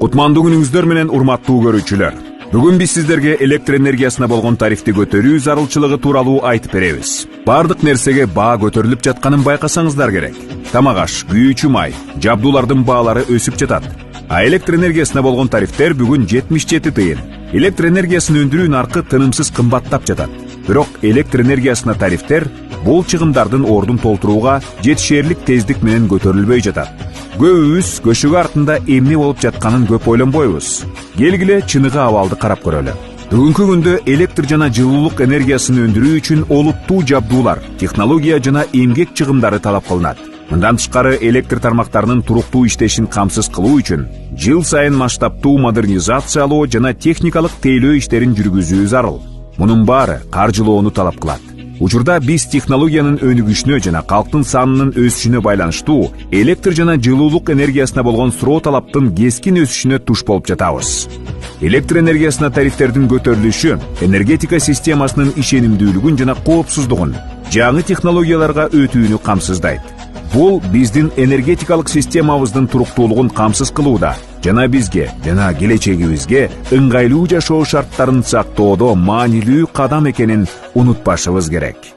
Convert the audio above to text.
Кутмандуу күнүңүздөр менен урматтуу көрүүчүлөр. Бүгүн биз сиздерге электр энергиясына болгон тарифти көтөрүү зарылчылыгы тууралуу айтып беребиз. Бардык нерсеге баа көтөрүлүп жатканын байкасаңыздар керек. Тамак-аш, күйүүчү май, жабдуулардын баалары өсүп жатат. А электр энергиясына болгон тарифтер бүгүн 77 тыйын. Электр энергиясын өндүрүү наркы тынымсыз кымбаттап жатат. Бирок электр энергиясына тарифтер бул чыгымдардын ордун толтурууга жетишээрлик тездик менен көтөрүлбөй жатат. Көбүбүз көшөгө артында эмне болуп жатканын көп ойлонбойбуз. Келгиле чыныгы абалды карап көрөлү. Бүгүнкү күндө электр жана жылуулук энергиясын өндүрүү үчүн олуттуу жабдуулар, технология жана эмгек чыгымдары талап кылынат. Мындан тышкары электр тармактарынын туруктуу иштешин камсыз кылуу үчүн жыл сайын масштабтуу модернизациялоо жана техникалык тейлөө иштерин жүргүзүү зарыл. Мунун баары каржылоону талап кылат. Учурда биз технологиянын өнүгүшүнө жана калктын санынын өсүшүнө байланыштуу электр жана жылуулук энергиясына болгон суроо талаптын кескин өсүшүнө туш болуп жатабыз. Электр энергиясына тарифтердин көтөрүлүшү энергетика системасынын ишенимдүүлүгүн жана коопсуздугун, жаңы технологияларга өтүүнү камсыздайт. Бул биздин энергетикалык системабыздын туруктуулугун камсыз кылууда жана бизге жана келечегибизге ыңгайлуу жашоо шарттарын сактоодо маанилүү кадам экенин унутпашыбыз керек.